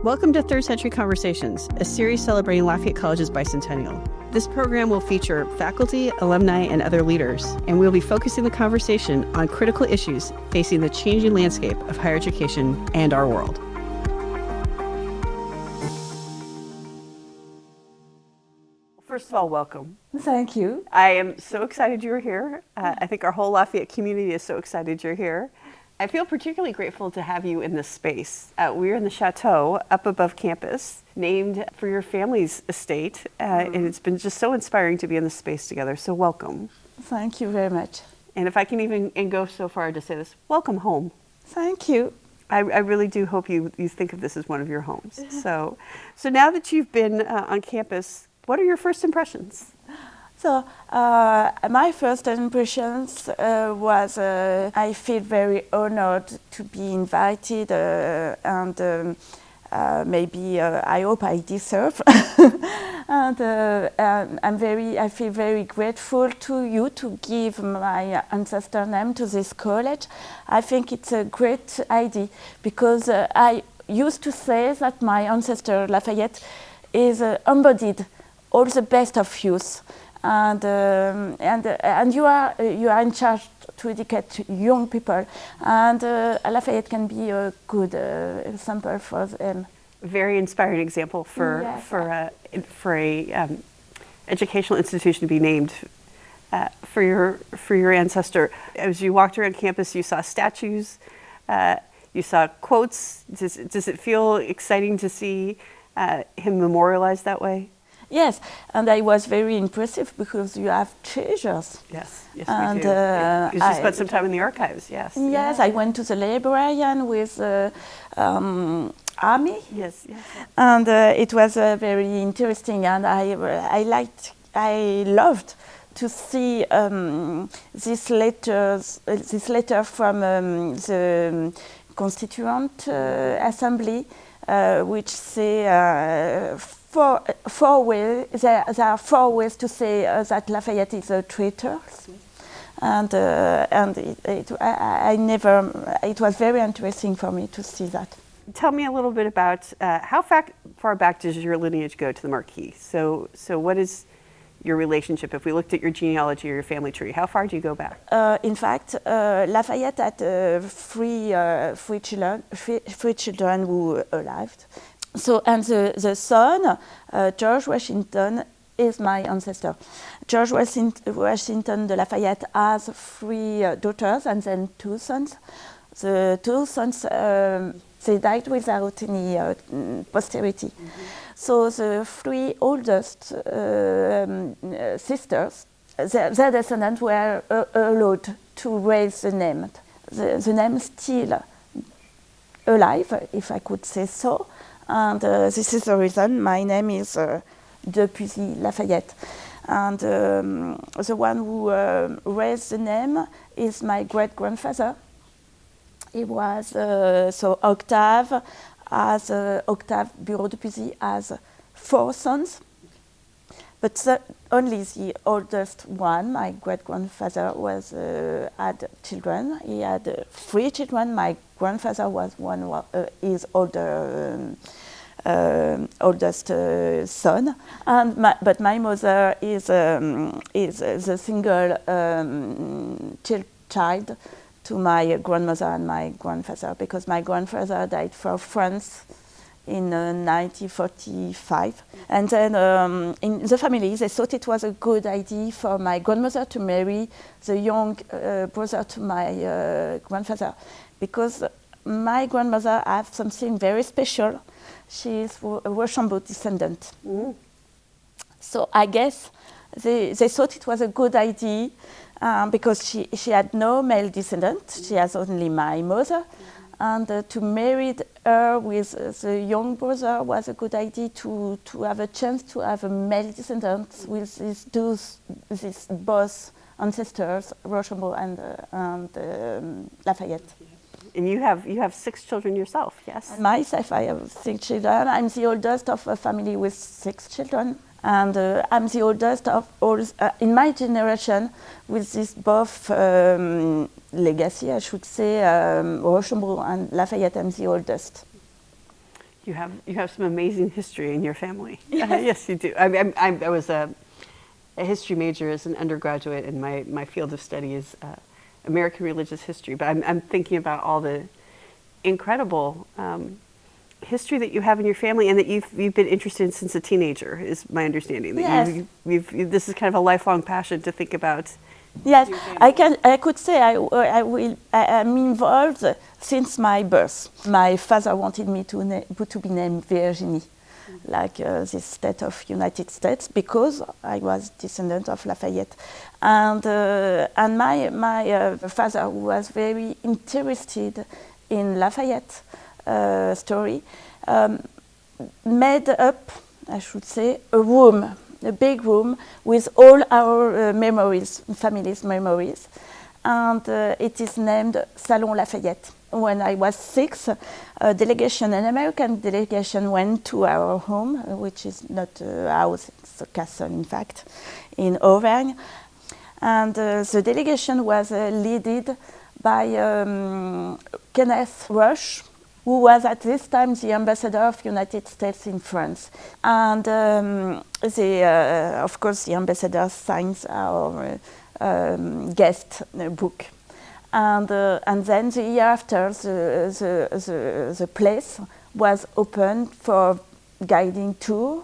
Welcome to Third Century Conversations, a series celebrating Lafayette College's bicentennial. This program will feature faculty, alumni, and other leaders, and we'll be focusing the conversation on critical issues facing the changing landscape of higher education and our world. First of all, welcome. Thank you. I am so excited you're here. I think our whole Lafayette community is so excited you're here. I feel particularly grateful to have you in this space. We're in the chateau up above campus, named for your family's estate, and it's been just so inspiring to be in this space together, so welcome. Thank you very much. And if I can even go so far to say this, welcome home. Thank you. I really do hope you think of this as one of your homes. So now that you've been on campus, what are your first impressions? So my first impressions was I feel very honored to be invited and maybe I hope I deserve. And I feel very grateful to you to give my ancestor name to this college. I think it's a great idea because I used to say that my ancestor Lafayette is embodied all the best of youth. And you are in charge to educate young people, and Lafayette can be a good example for them. Very inspiring example for a educational institution to be named for your ancestor. As you walked around campus, you saw statues, you saw quotes. Does it feel exciting to see him memorialized that way? Yes, and I was very impressive because you have treasures. Yes, and, we do. You just spent some time in the archives, yes. Yes, yeah. I went to the librarian with Army. Yes. And it was very interesting, and I loved to see this letter from the Constituent Assembly, which say. There are four ways to say that Lafayette is a traitor, and it was very interesting for me to see that. Tell me a little bit about how far back does your lineage go to the Marquis? So what is your relationship? If we looked at your genealogy or your family tree, how far do you go back? In fact, Lafayette had three children who lived. So, and the son, George Washington, is my ancestor. George Washington de Lafayette has three daughters and then two sons. The two sons, they died without any posterity. Mm-hmm. So the three oldest sisters, their descendants were allowed to raise the name. The name is still alive, if I could say so. And this is the reason my name is de Pusy Lafayette. And the one who raised the name is my great-grandfather. He was, so Octave Bureau de Pusy has four sons. But only the oldest one, my great-grandfather, had children. He had three children. My grandfather was his oldest son, but my mother is the single child to my grandmother and my grandfather, because my grandfather died for France in 1945. And then in the family, they thought it was a good idea for my grandmother to marry the young brother to my grandfather, because my grandmother has something very special. She is a Rochambeau descendant. Mm. So I guess they thought it was a good idea because she had no male descendant. She has only my mother. And to marry her with the young brother was a good idea to have a chance to have a male descendant with these both ancestors, Rochambeau and Lafayette. And you have 6 children yourself, yes? And myself, I have 6 children. I'm the oldest of a family with 6 children. And I'm the oldest of all, in my generation, with this both legacy, I should say, Rochambeau and Lafayette, I'm the oldest. You have some amazing history in your family. Yes, you do. I was a history major as an undergraduate, and my field of study is American religious history. But I'm thinking about all the incredible history that you have in your family, and that you've been interested in since a teenager, is my understanding. That Yes. This is kind of a lifelong passion to think about. Yes, I could say I'm involved since my birth. My father wanted me to be named Virginie, like this state of United States, because I was descendant of Lafayette, and my father was very interested in Lafayette story, made up, I should say, a big room with all our memories, family's memories, and it is named Salon Lafayette. When I was 6, an American delegation went to our home, which is not a house, it's a castle in fact, in Auvergne, and the delegation was led by Kenneth Rush, who was at this time the ambassador of United States in France. And of course, the ambassador signs our guest book. And then the year after, the place was opened for guiding tour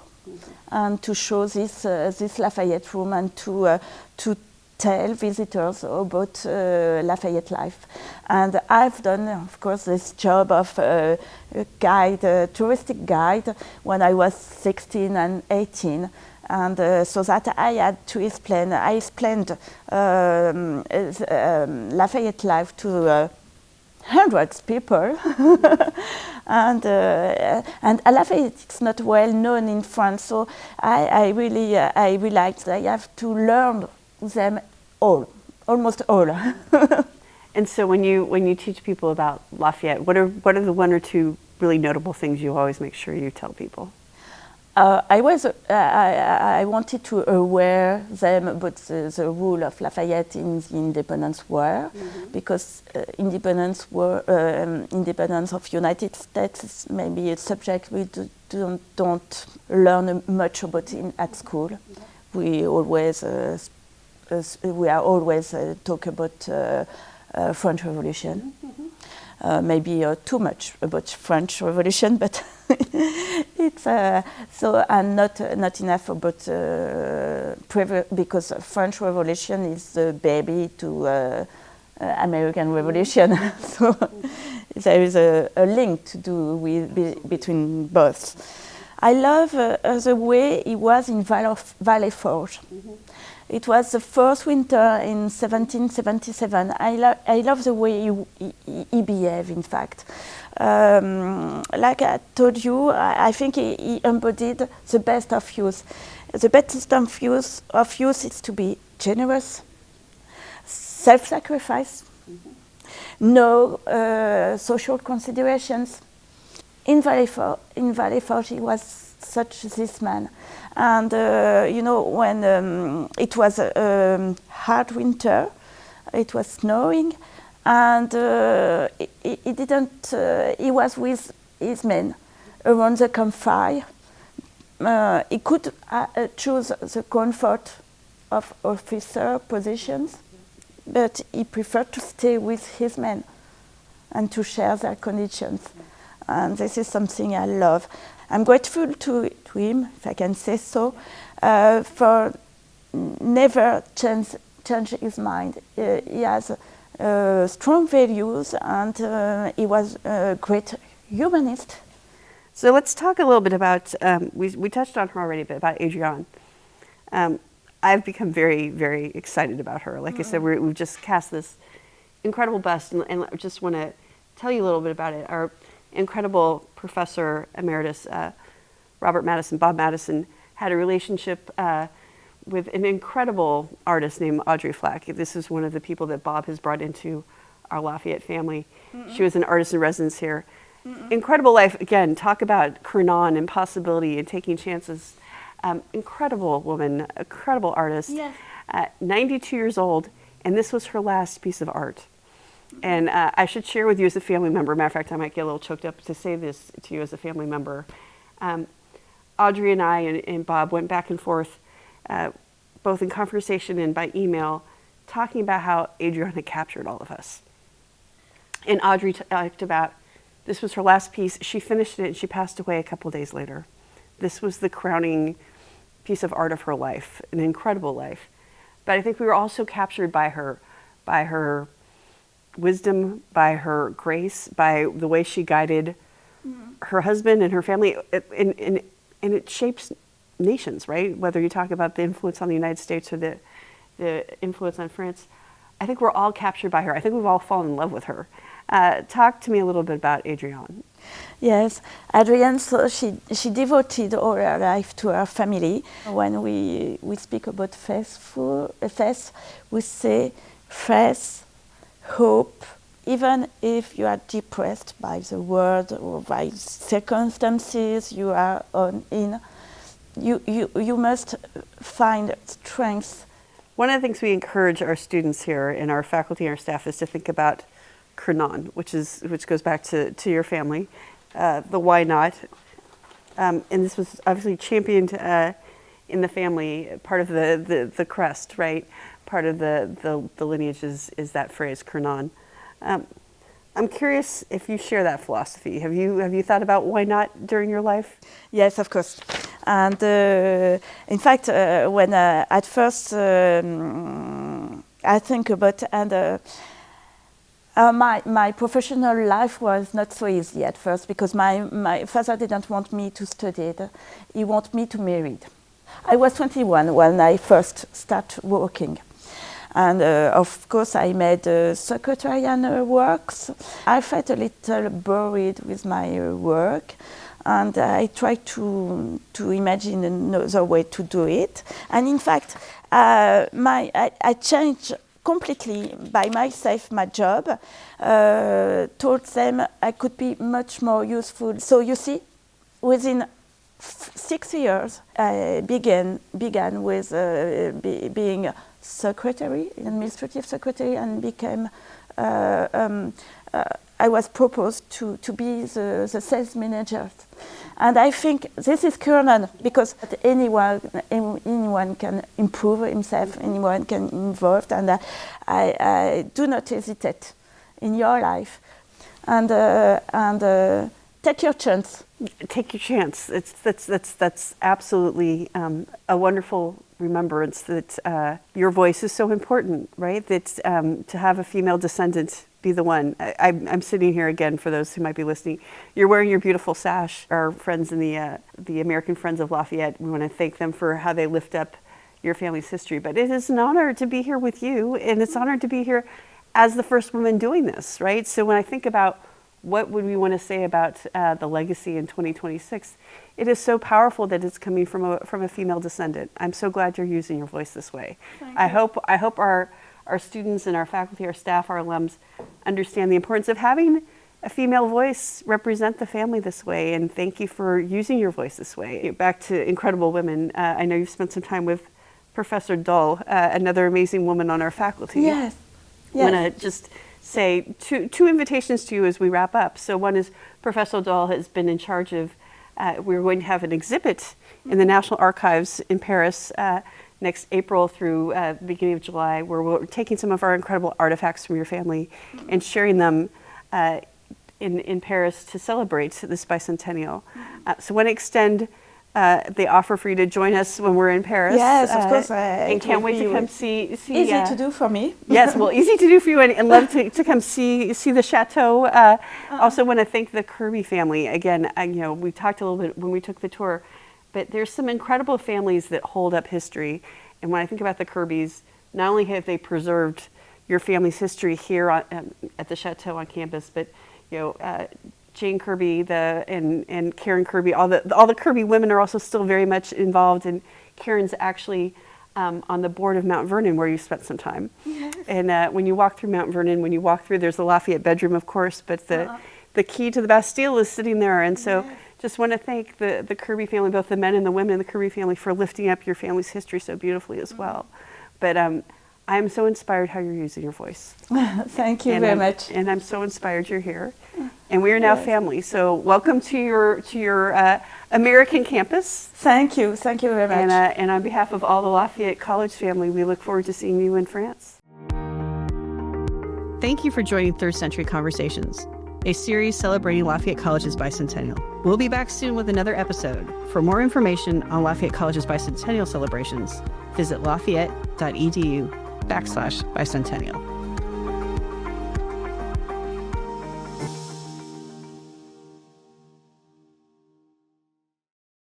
and to show this Lafayette room and to tell visitors about Lafayette life. And I've done, of course, this job of touristic guide when I was 16 and 18. And so that I had to explain, Lafayette life to hundreds of people. and Lafayette is not well known in France, so I realized I have to learn them all, almost all. And so when you teach people about Lafayette, what are the one or two really notable things you always make sure you tell people? I wanted to aware them about the role of Lafayette in the Independence War, because independence of United States is maybe a subject we don't learn much about at school. We are always talk about French Revolution. Maybe too much about French Revolution, but it's and not enough about because French Revolution is the baby to American Revolution. So there is a link to do between both. I love the way he was in Valley Forge. It was the first winter in 1777. I love the way he behaved, in fact. Like I told you, I think he embodied the best of youth. The best of youth is to be generous, self-sacrifice, no social considerations. In Valley Forge, he was such this man. And when it was a hard winter, it was snowing, and he was with his men around the campfire. He could choose the comfort of officer positions, but he preferred to stay with his men and to share their conditions. And this is something I love. I'm grateful to him, if I can say so, for never change his mind. He has strong values, and he was a great humanist. So let's talk a little bit about, we touched on her already, but about Adrienne. I've become very, very excited about her. Like I said, we've just cast this incredible bust, and I just want to tell you a little bit about it. Our incredible professor emeritus, Bob Madison, had a relationship with an incredible artist named Audrey Flack. This is one of the people that Bob has brought into our Lafayette family. She was an artist in residence here. Incredible life. Again, talk about Kernan and possibility and taking chances. Incredible woman, incredible artist. Yes. 92 years old, and this was her last piece of art. And I should share with you as a family member, matter of fact, I might get a little choked up to say this to you as a family member. Audrey and I and Bob went back and forth, both in conversation and by email, talking about how Adrienne had captured all of us. And Audrey talked about, this was her last piece. She finished it and she passed away a couple days later. This was the crowning piece of art of her life, an incredible life. But I think we were also captured by her wisdom, by her grace, by the way she guided her husband and her family. And it shapes nations, right? Whether you talk about the influence on the United States or the influence on France. I think we're all captured by her. I think we've all fallen in love with her. Talk to me a little bit about Adrienne. Yes, Adrienne, so she devoted all her life to her family. When we speak about faith, we say faith, hope. Even if you are depressed by the world or by circumstances you are in, you must find strength. One of the things we encourage our students here and our faculty and our staff is to think about Kernan, which goes back to your family, the why not. And this was obviously championed in the family, part of the crest, right? Part of the lineage is that phrase, Kernan. I'm curious if you share that philosophy. Have you thought about why not during your life? Yes, of course. And in fact, when at first I think about my professional life was not so easy at first because my father didn't want me to study it. He wanted me to marry. I was 21 when I first started working. And of course, I made secretarial works. I felt a little bored with my work, and I tried to imagine another way to do it. And in fact, I changed completely by myself my job. Told them I could be much more useful. So you see, within 6 years, I began with being secretary, administrative secretary, and became. I was proposed to be the sales manager, and I think this is Kernan because anyone can improve himself, anyone can involve, and I do not hesitate in your life, and take your chance. Take your chance. That's absolutely a wonderful remembrance that your voice is so important, right? That to have a female descendant be the one. I'm sitting here again for those who might be listening. You're wearing your beautiful sash. Our friends in the American Friends of Lafayette, we want to thank them for how they lift up your family's history. But it is an honor to be here with you, and it's an honor to be here as the first woman doing this, right? So when I think about what would we want to say about the legacy in 2026? It is so powerful that it's coming from a female descendant. I'm so glad you're using your voice this way. I hope our students and our faculty, our staff, our alums understand the importance of having a female voice represent the family this way. And thank you for using your voice this way. Back to incredible women. I know you've spent some time with Professor Dull, another amazing woman on our faculty. Yes. I want to just say two invitations to you as we wrap up. So one is Professor Dull has been in charge of, we're going to have an exhibit in the National Archives in Paris next April through the beginning of July, where we're taking some of our incredible artifacts from your family and sharing them in Paris to celebrate this bicentennial. So I want to extend the offer for you to join us when we're in Paris. Yes, of course. And can't wait to come see. Easy to do for me. Yes, well, easy to do for you, and love to come see the chateau. Also want to thank the Kirby family. Again, we talked a little bit when we took the tour, but there's some incredible families that hold up history. And when I think about the Kirbys, not only have they preserved your family's history here at the chateau on campus, but Jane Kirby and Karen Kirby, all the Kirby women are also still very much involved, and Karen's actually on the board of Mount Vernon, where you spent some time. Yes. And when you walk through Mount Vernon, there's the Lafayette bedroom, of course, but the key to the Bastille is sitting there. And so just want to thank the Kirby family, both the men and the women in the Kirby family, for lifting up your family's history so beautifully as well. But I'm so inspired how you're using your voice. Thank you very much. And I'm so inspired you're here. And we are now family. So welcome to your American campus. Thank you very much. And on behalf of all the Lafayette College family, we look forward to seeing you in France. Thank you for joining Third Century Conversations, a series celebrating Lafayette College's bicentennial. We'll be back soon with another episode. For more information on Lafayette College's bicentennial celebrations, visit lafayette.edu/bicentennial.